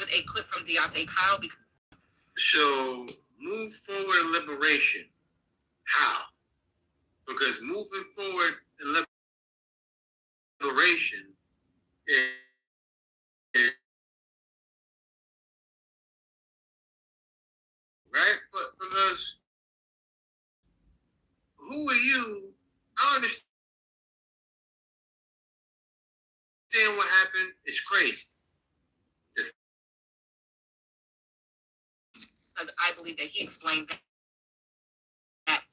with a clip from Deontay Kyle. So, move forward liberation. How? Because moving forward in liberation is right? But because who are you? I understand what happened. It's crazy. Because I believe that he explained that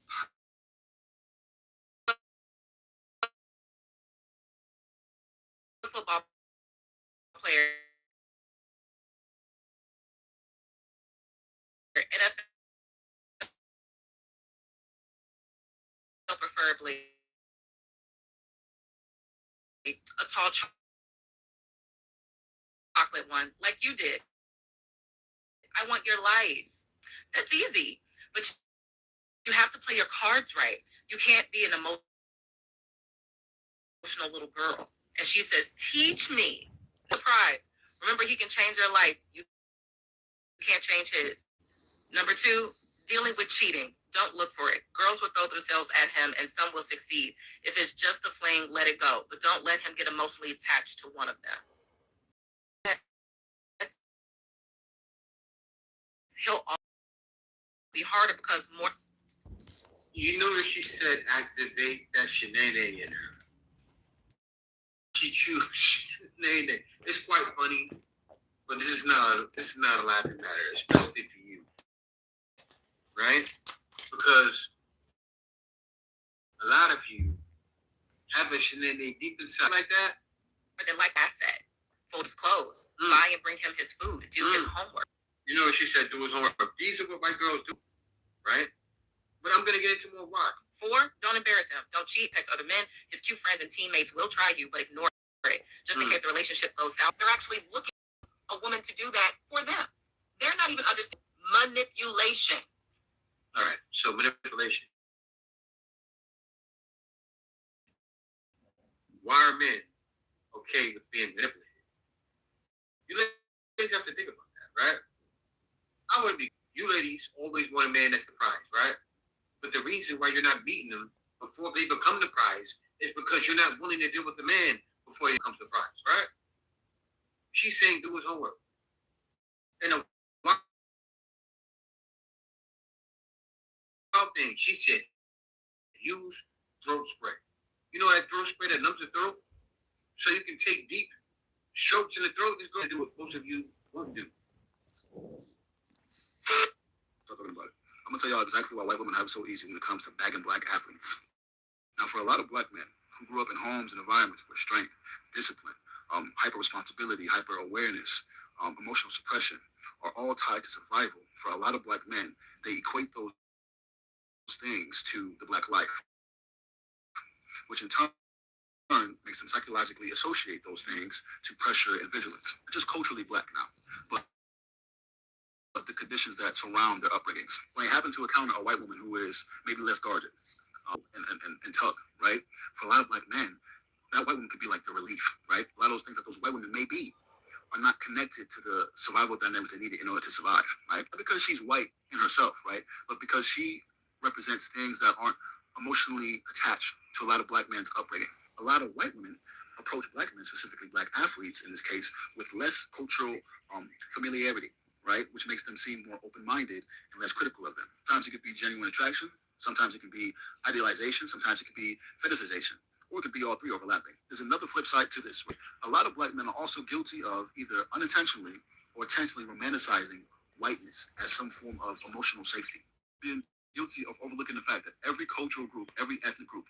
football player, NFL preferably a tall chocolate one, like you did. I want your life. That's easy. But you have to play your cards right. You can't be an emotional little girl. And she says, teach me. Surprise. Remember, he can change your life. You can't change his. Number 2, dealing with cheating. Don't look for it. Girls will throw themselves at him and some will succeed. If it's just a fling, let it go. But don't let him get emotionally attached to one of them. He'll be harder because more. You notice she said activate that shenanigans in her. She chose shenanigans. It's quite funny, but this is not a laughing matter, especially for you, right? Because a lot of you have a shenanigan deep inside like that. But then, like I said, fold his clothes, buy and bring him his food, do his homework. You know what she said? Do his homework. These are what white girls do, right? But I'm gonna get into more why. 4, don't embarrass him. Don't cheat, text other men. His cute friends and teammates will try you, but ignore it. Just in case the relationship goes south. They're actually looking for a woman to do that for them. They're not even understanding manipulation. All right, so manipulation. Why are men okay with being manipulated? You ladies have to think about that, right? I wouldn't be. You ladies always want a man that's the prize, right? But the reason why you're not meeting them before they become the prize is because you're not willing to deal with the man before he becomes the prize, right? She's saying do his homework. And a wild thing, she said, use throat spray. You know that throat spray that numbs the throat? So you can take deep strokes in the throat. It's going to do what most of you won't do. Talking about it. I'm going to tell y'all exactly why white women have it so easy when it comes to bagging black athletes. Now, for a lot of black men who grew up in homes and environments where strength, discipline, hyper-responsibility, hyper-awareness, emotional suppression are all tied to survival, for a lot of black men, they equate those things to the black life, which in turn makes them psychologically associate those things to pressure and vigilance. They're just culturally black now, but the conditions that surround their upbringings. When they happen to encounter a white woman who is maybe less guarded and tough, right? For a lot of black men, that white woman could be like the relief, right? A lot of those things that those white women may be are not connected to the survival dynamics they needed in order to survive, right? Not because she's white in herself, right? But because she represents things that aren't emotionally attached to a lot of black men's upbringing. A lot of white women approach black men, specifically black athletes in this case, with less cultural familiarity, right? Which makes them seem more open-minded and less critical of them. Sometimes it could be genuine attraction. Sometimes it can be idealization. Sometimes it could be fetishization. Or it could be all three overlapping. There's another flip side to this. A lot of black men are also guilty of either unintentionally or intentionally romanticizing whiteness as some form of emotional safety. Being guilty of overlooking the fact that every cultural group, every ethnic group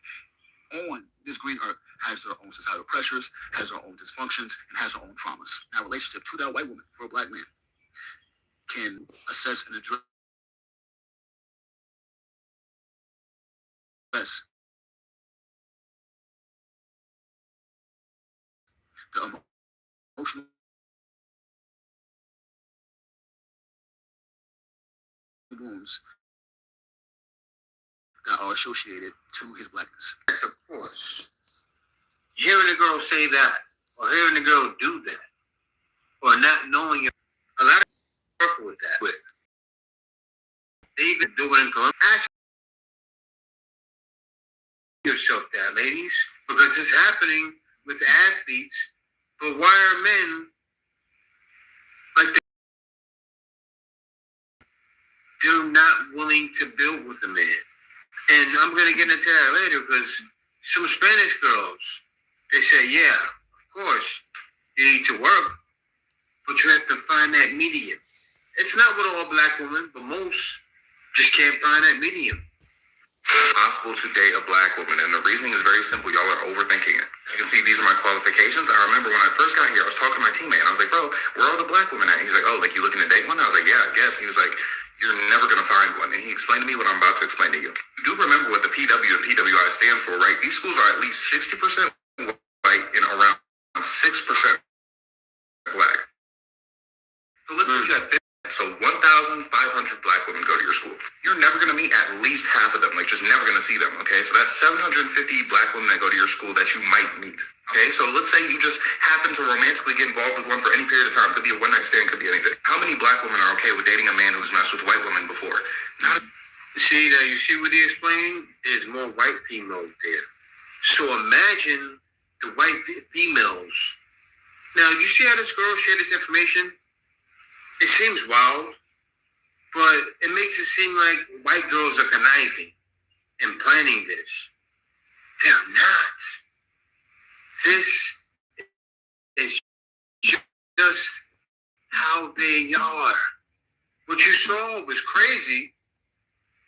on this green earth has their own societal pressures, has their own dysfunctions, and has their own traumas. Now, relationship to that white woman, for a black man, can assess and address the emotional wounds that are associated to his blackness. Yes, of course. Hearing a girl say that, or hearing a girl do that, or not knowing it, do it in Columbus. Ask yourself that, ladies, because it's happening with athletes. But why are men like they're not willing to build with a man? And I'm gonna get into that later because some Spanish girls, they say, yeah, of course, you need to work, but you have to find that medium. It's not with all black women, but most just can't find that medium. It's possible to date a black woman, and the reasoning is very simple. Y'all are overthinking it. As you can see, these are my qualifications. I remember when I first got here, I was talking to my teammate, and I was like, bro, where are all the black women at? He's like, oh, like, you looking to date one? I was like, yeah, I guess. He was like, you're never going to find one. And he explained to me what I'm about to explain to you. You do remember what the PW and PWI stand for, right? These schools are at least 60% white and around 6% black. So let's say you have 50. So 1,500 black women go to your school. You're never going to meet at least half of them, like just never going to see them, okay? So that's 750 black women that go to your school that you might meet, okay? So let's say you just happen to romantically get involved with one for any period of time. Could be a one-night stand, could be anything. How many black women are okay with dating a man who's messed with white women before? Not. See, you see what he explained? There's more white females there. So imagine the white females. Now, you see how this girl shared this information? It seems wild, but it makes it seem like white girls are conniving and planning this. They're not. This is just how they are. What you saw was crazy.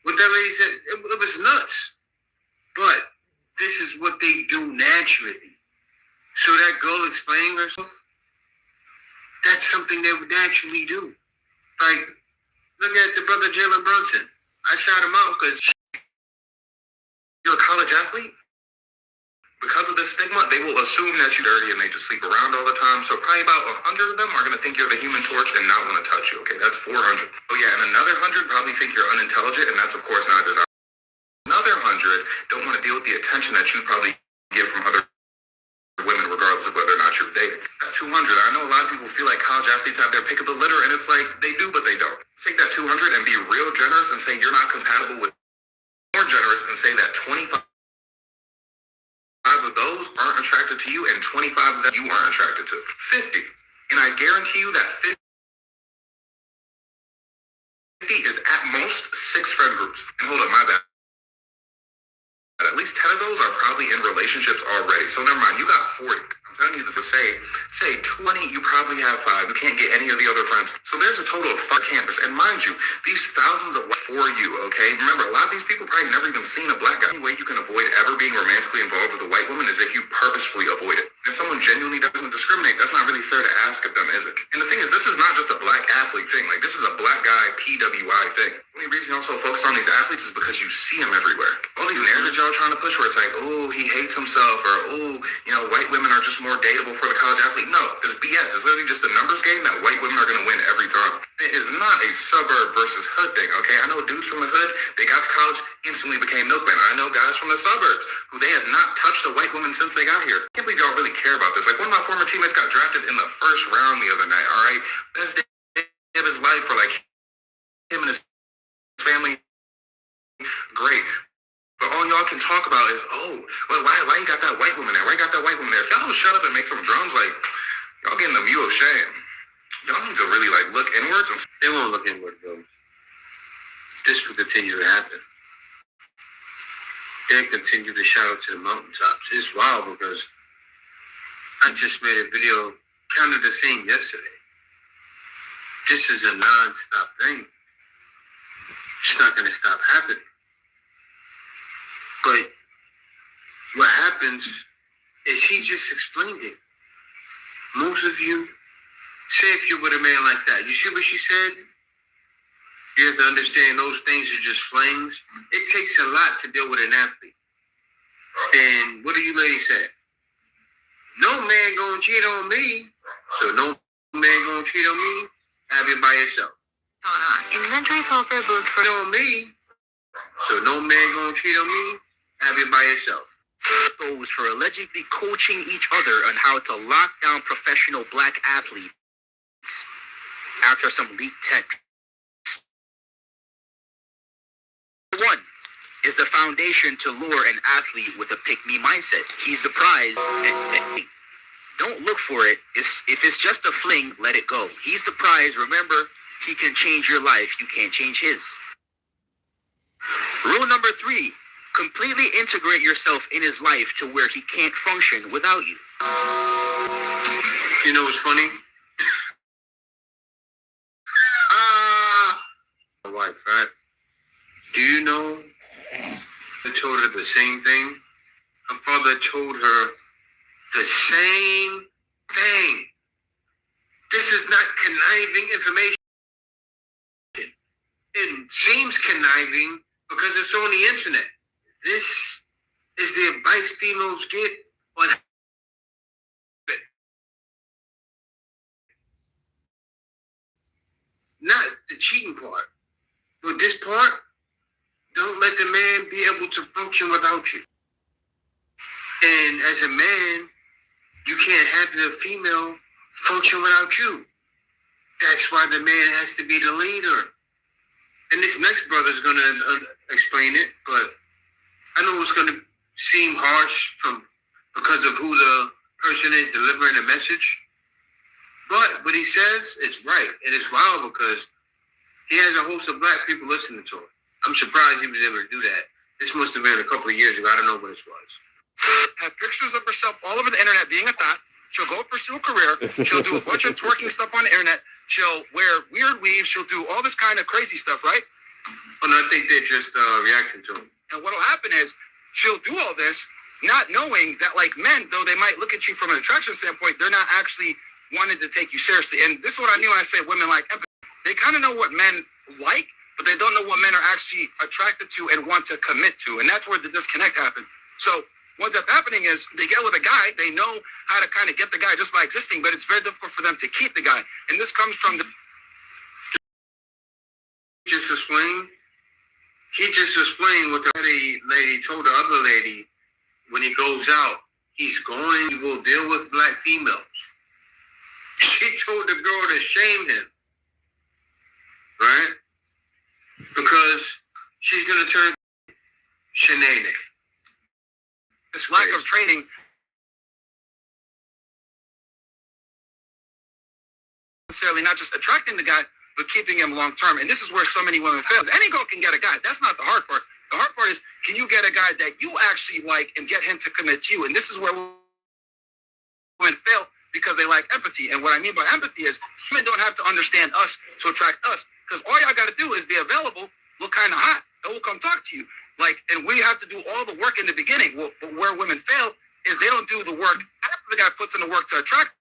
What that lady said, it was nuts. But this is what they do naturally. So that girl explaining herself, that's something they would naturally do. Like, look at the brother Jalen Brunson. I shot him out because you're a college athlete. Because of this stigma, they will assume that you're dirty and they just sleep around all the time. So probably about 100 of them are going to think you're the Human Torch and not want to touch you. Okay, that's 400. Oh yeah, and another 100 probably think you're unintelligent, and that's of course not desirable. Another 100 don't want to deal with the attention that you probably get from other women, regardless of whether or not you're dating. That's 200. I know a lot of people feel like college athletes have their pick of the litter, and it's like they do, but they don't. Take that 200 and be real generous and say you're not compatible with. More generous and say that 25 of those aren't attracted to you, and 25 of them you aren't attracted to. 50, and I guarantee you that 50 is at most 6 friend groups. And hold up, my bad. At least 10 of those are probably in relationships already. So never mind, you got 40. I'm telling you to say 20, you probably have 5. You can't get any of the other friends. So there's a total of 5 campus. And mind you, these thousands of for you, okay? Remember, a lot of these people probably never even seen a black guy. The only way you can avoid ever being romantically involved with a white woman is if you purposefully avoid it. If someone genuinely doesn't discriminate, that's not really fair to ask of them, is it? And the thing is, this is not just a black athlete thing. Like, this is a black guy PWI thing. The only reason you also focus on these athletes is because you see them everywhere. All these narratives y'all trying to push where it's like, oh, he hates himself, or oh, you know, white women are just more dateable for the college athlete. No, it's BS. It's literally just a numbers game that white women are going to win every time. It is not a suburb versus hood thing, okay? I know dudes from the hood, they got to college, instantly became milkmen. I know guys from the suburbs who they have not touched a white woman since they got here. I can't believe y'all really care about this. Like, one of my former teammates got drafted in the first round the other night, all right? Best day of his life for, like, him and his family. Great. But all y'all can talk about is, oh, well, why you got that white woman there? Why you got that white woman there? If y'all don't shut up and make some drums, like, y'all getting the view of shame. Y'all need to really, like, look inwards. They won't look inward, though. This will continue to happen. They'll continue to shout to the mountaintops. It's wild because I just made a video kind of the same yesterday. This is a non-stop thing. It's not going to stop happening. But what happens is he just explained it. Most of you, say if you're with a man like that, you see what she said? You have to understand those things are just flames. It takes a lot to deal with an athlete. And what do you ladies say? No man gonna cheat on me. So no man gonna cheat on me. Have it by yourself. Inventory software book for On me. So no man gonna cheat on me. Have it by yourself. Goes for allegedly coaching each other on how to lock down professional black athletes after some leaked text One is the foundation to lure an athlete with a pick-me mindset. He's the prize. And don't look for it. If it's just a fling, let it go. He's the prize. Remember, he can change your life. You can't change his. Rule number 3, completely integrate yourself in his life to where he can't function without you. You know what's funny? My wife, right? Do you know I told her the same thing? Her father told her the same thing. This is not conniving information. It seems conniving because it's on the internet. This is the advice females get on not the cheating part, but this part. Don't let the man be able to function without you. And as a man, you can't have the female function without you. That's why the man has to be the leader. And this next brother is going to explain it, but I know it's going to seem harsh because of who the person is delivering the message. But what he says is right. And it's wild because he has a host of black people listening to him. I'm surprised he was able to do that. This must have been a couple of years ago. I don't know when this was. Have pictures of herself all over the internet being a thot. She'll go pursue a career. She'll do a bunch of twerking stuff on the internet. She'll wear weird weaves. She'll do all this kind of crazy stuff, right? Oh, no, I think they're just reacting to him. And what'll happen is she'll do all this not knowing that, like, men, though they might look at you from an attraction standpoint, they're not actually wanting to take you seriously. And this is what I mean when I say women like empathy. They kind of know what men like, but they don't know what men are actually attracted to and want to commit to. And that's where the disconnect happens. So what's up happening is they get with a guy, they know how to kind of get the guy just by existing, but it's very difficult for them to keep the guy. And this comes from the... He just explained what the lady told the other lady when he goes out. He will deal with black females. She told the girl to shame him. Right? Because she's going to turn shenanigan. This lack of training necessarily not just attracting the guy, but keeping him long term. And this is where so many women fail. Any girl can get a guy. That's not the hard part. The hard part is, can you get a guy that you actually like and get him to commit to you? And this is where women fail because they lack empathy. And what I mean by empathy is women don't have to understand us to attract us. Because all y'all got to do is be available, look kind of hot, and we'll come talk to you. Like, and we have to do all the work in the beginning. Well, but where women fail is they don't do the work after the guy puts in the work to attract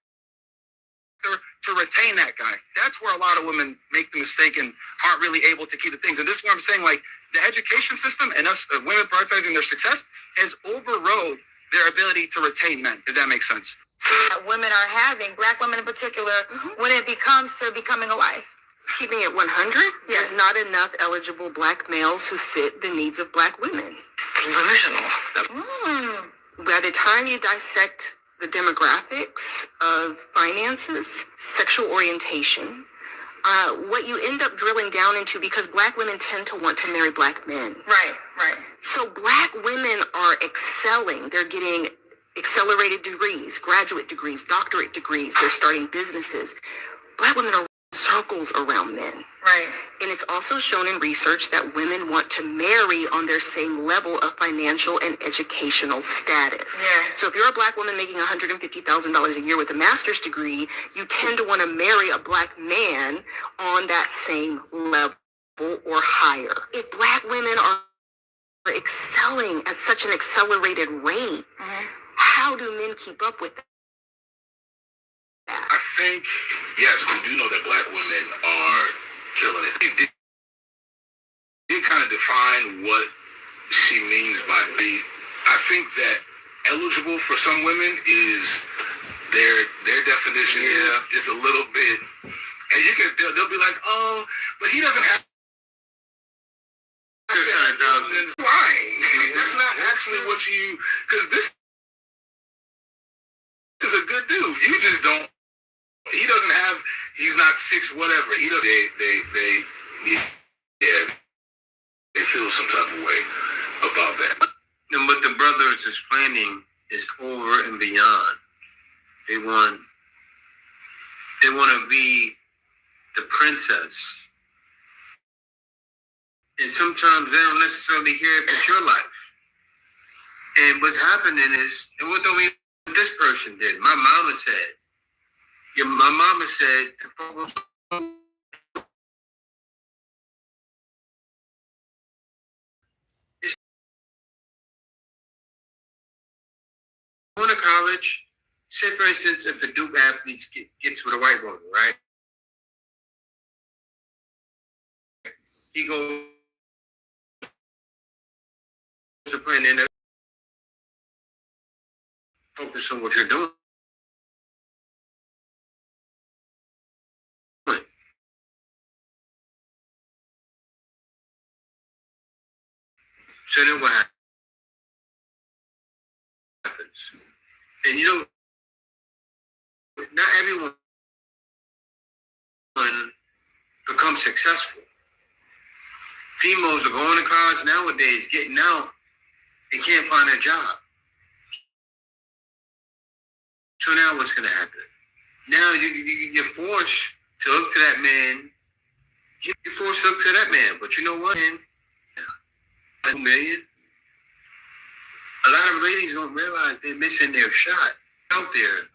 her, to retain that guy. That's where a lot of women make the mistake and aren't really able to keep the things. And this is what I'm saying, like, the education system and us women prioritizing their success has overrode their ability to retain men, if that makes sense. That women are having, black women in particular, when it comes to becoming a wife. Keeping it 100, Yes. there's not enough eligible black males who fit the needs of black women. It's delusional. By the time you dissect the demographics of finances, sexual orientation, what you end up drilling down into, because black women tend to want to marry black men. Right, right. So black women are excelling. They're getting accelerated degrees, graduate degrees, doctorate degrees. They're starting businesses. Black women are circles around men. Right. And it's also shown in research that women want to marry on their same level of financial and educational status. Yeah. So if you're a black woman making $150,000 a year with a master's degree, you tend to want to marry a black man on that same level or higher. If black women are excelling at such an accelerated rate, how do men keep up with that? I think, yes, we do know that black women are killing it. It kind of define what she means by be. I think that eligible for some women is their definition is a little bit, and they'll be like, oh, but he doesn't have 600,000. Lying. That's not actually what you, because this is a good dude. You just don't. He doesn't have. He's not 6 whatever. He doesn't. Yeah. they feel some type of way about that. And what the brother is explaining is over and beyond. They want to be the princess. And sometimes they don't necessarily hear if it's your life. And what's happening is, and what this person did, my mama said, to focus going to college. Say, for instance, if the Duke athletes gets with a white woman, right? He goes to play in the focus on what you're doing. So then what happens? And you know, not everyone becomes successful. Females are going to college nowadays, getting out, and can't find a job. So now what's going to happen? Now you're forced to look to that man. You're forced to look to that man. But you know what, man? 2 million. A lot of ladies don't realize they're missing their shot out there.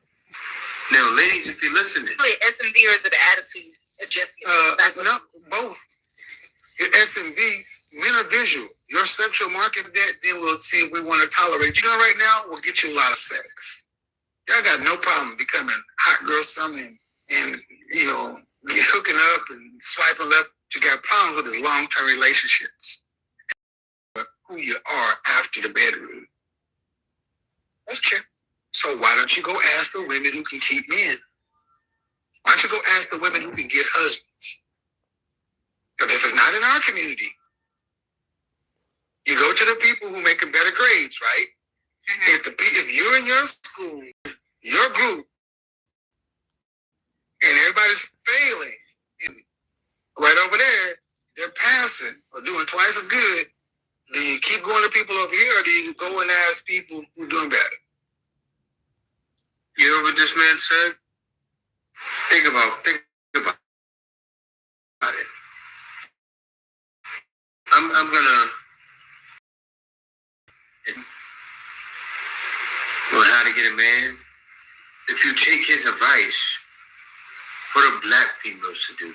Now, ladies, if you're listening, SMV or is it an attitude adjustment? No, both. Your SMV, men are visual. Your sexual market, then we'll see if we want to tolerate. You know, right now, we'll get you a lot of sex. Y'all got no problem becoming hot girl something and, you know, hooking up and swiping left. You got problems with is long-term relationships. Who you are after the bedroom. That's true. So why don't you go ask the women who can keep men? Why don't you go ask the women who can get husbands? Because if it's not in our community, you go to the people who making better grades, right? Mm-hmm. If you're in your school, your group, and everybody's failing, and right over there, they're passing or doing twice as good, do you keep going to people over here, or do you go and ask people who are doing better? You know what this man said? Think about it. I'm gonna on how to get a man. If you take his advice, what are black females to do?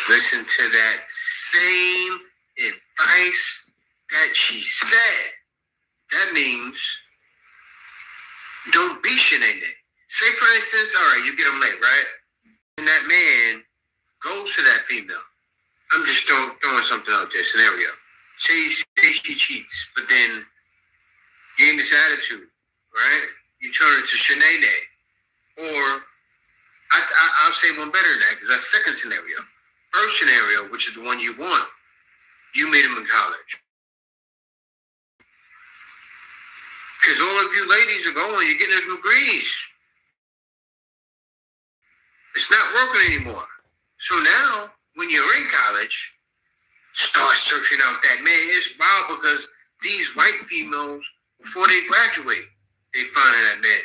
Listen to that same advice that she said. That means don't be shenanigan. Say, for instance, all right, you get him late, right? And that man goes to that female. I'm just throwing something out there, scenario. Say she cheats, but then you in this attitude, right? You turn it to shenanigan. Or I'll say one better than that, because that's second scenario. First scenario, which is the one you want. You made him in college. Because all of you ladies are going, you're getting degrees. It's not working anymore. So now, when you're in college, start searching out that man. It's wild because these white females, before they graduate, they find that man.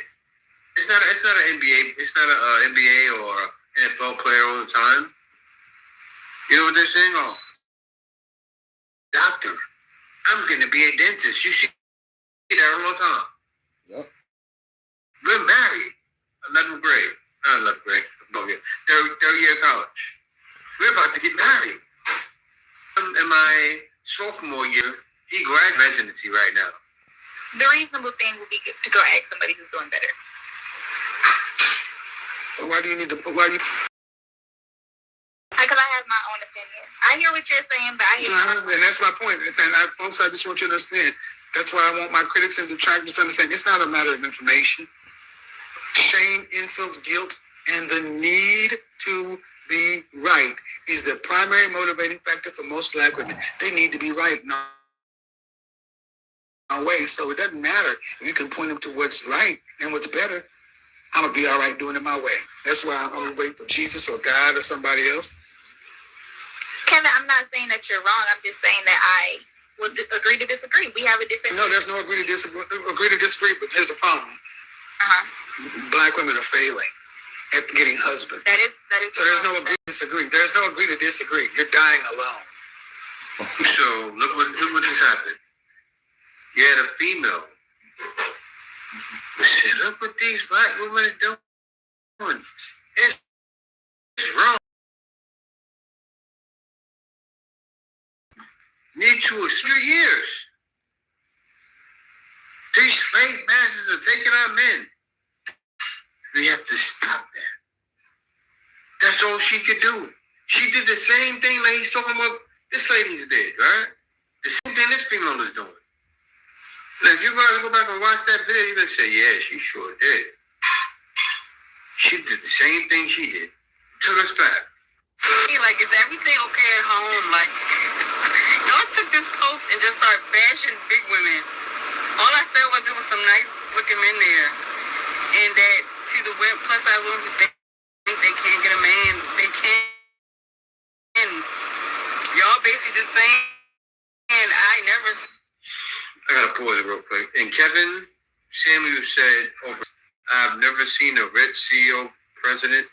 It's not an NBA. It's not an NBA or NFL player all the time. You know what they're saying? Oh, doctor, I'm going to be a dentist. You see that all the time. Yep. We're married. 11th grade. Not 11th grade. Third year of college. We're about to get married. In my sophomore year, he graduated residency right now. The reasonable thing would be to go ask somebody who's doing better. Why do you need to put, Because I have my own opinion. I hear what you're saying, but I hear and that's my point. Folks, I just want you to understand. That's why I want my critics and detractors to understand. It's not a matter of information. Shame, insults, guilt, and the need to be right is the primary motivating factor for most black women. They need to be right in our ways. So it doesn't matter if you can point them to what's right and what's better. I'm going to be all right doing it my way. That's why I'm going to wait for Jesus or God or somebody else. Kevin, I'm not saying that you're wrong. I'm just saying that I would agree to disagree. We have a different. No, there's no agree to disagree. But here's the problem. Black women are failing at getting husbands. That is. So there's no agree to disagree. There's no agree to disagree. You're dying alone. So look what just happened. You had a female who said, "Look what these black women are doing. It's wrong. Need to extend years. These slave masters are taking our men. We have to stop that." That's all she could do. She did the same thing that he's talking about this lady's did, right? The same thing this female is doing. Now, if you guys go back and watch that video, you're going to say, yeah, she sure did. She did the same thing she did. Took us back. Like, is everything okay at home? Like, y'all took this post and just started bashing big women. All I said was it was some nice looking men there. And that to the plus size women who think they can't get a man, they can. Y'all basically just saying, and I gotta pause it real quick. And Kevin Samuel said, I've never seen a rich CEO, president,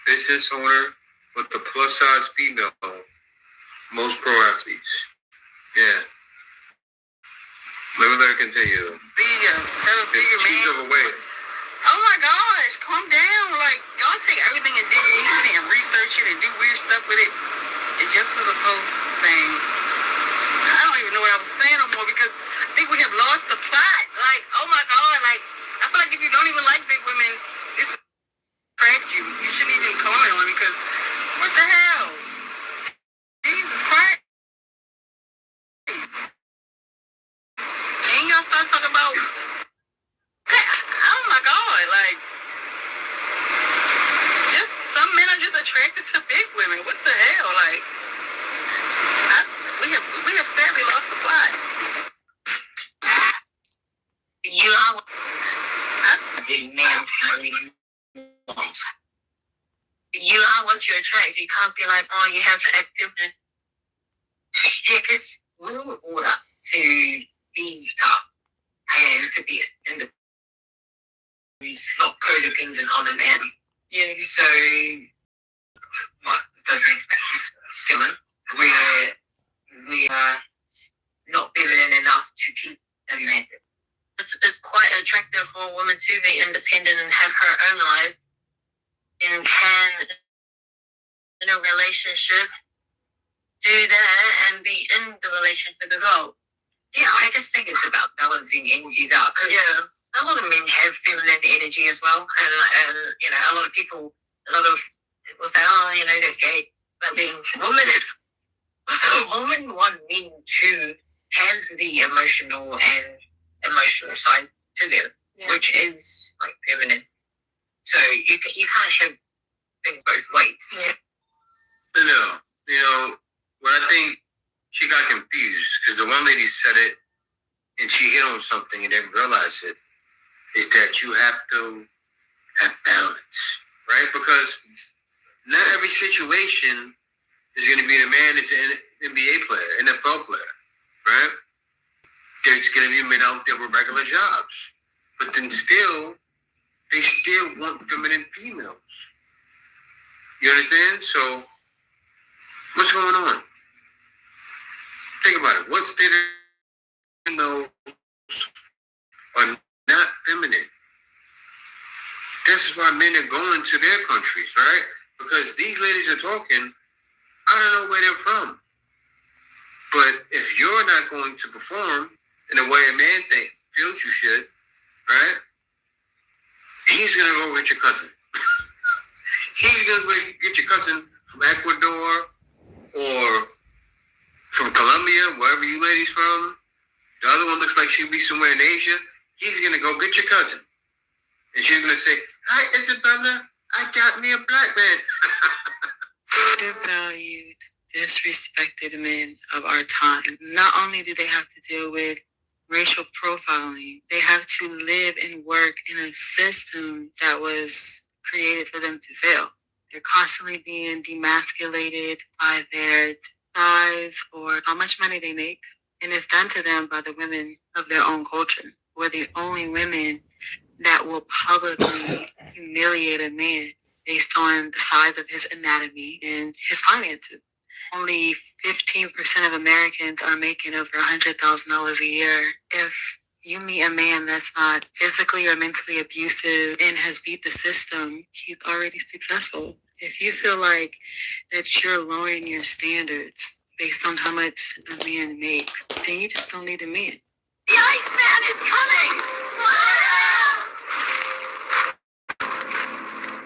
business owner with a plus size female. Most pro athletes. Yeah. Let me continue. The seven-figure man. She's overweight. Oh my gosh, calm down. Like, y'all take everything and dig deep in it and research it and do weird stuff with it. It just was a post saying, I don't even know what I was saying no more because I think we have lost the plot. Like, oh my God, like, I feel like if you don't even like big women, it's cracked you. You shouldn't even comment on it because what the hell? Jesus Christ. And y'all start talking about, oh my God, like, just some men are just attracted to big women. What the hell? Like, we have sadly lost the plot. You know, you are what you attract. You can't be like, oh, you have to act different. Yeah, because we were brought up to be tough and to be independent, not codependent on a man. Yeah, so what doesn't feminine? We are not feminine enough to keep a man. It's quite attractive for a woman to be independent and have her own life and can, in a relationship, do that and be in the relationship as well. Yeah, I just think it's about balancing energies out because a lot of men have feminine energy as well, and you know, a lot of people say, oh, you know, that's gay. But being women want men to have the emotional side to them, which is like feminine. So you can't have things both ways. Yeah. No, you know, what I think she got confused because the one lady said it and she hit on something and didn't realize it, is that you have to have balance, right? Because not every situation is going to be the man that's an NBA player, NFL player, right? There's going to be men out there with regular jobs. But then still, they still want feminine females. You understand? So, what's going on? Think about it. What state of females are not feminine? This is why men are going to their countries, right? Because these ladies are talking, I don't know where they're from. But if you're not going to perform in the way a man feels you should, right? He's going to go get your cousin. He's going to get your cousin from Ecuador or from Colombia, wherever you ladies from. The other one looks like she'll be somewhere in Asia. He's going to go get your cousin. And she's going to say, hi, Isabella, I got me a black man. Undervalued, disrespected men of our time. Not only do they have to deal with racial profiling, they have to live and work in a system that was created for them to fail. They're constantly being demasculated by their size or how much money they make. And it's done to them by the women of their own culture. We're the only women that will publicly humiliate a man based on the size of his anatomy and his finances. Only 15% of Americans are making over $100,000 a year. If you meet a man that's not physically or mentally abusive and has beat the system, he's already successful. If you feel like that you're lowering your standards based on how much a man makes, then you just don't need a man. The Iceman is coming!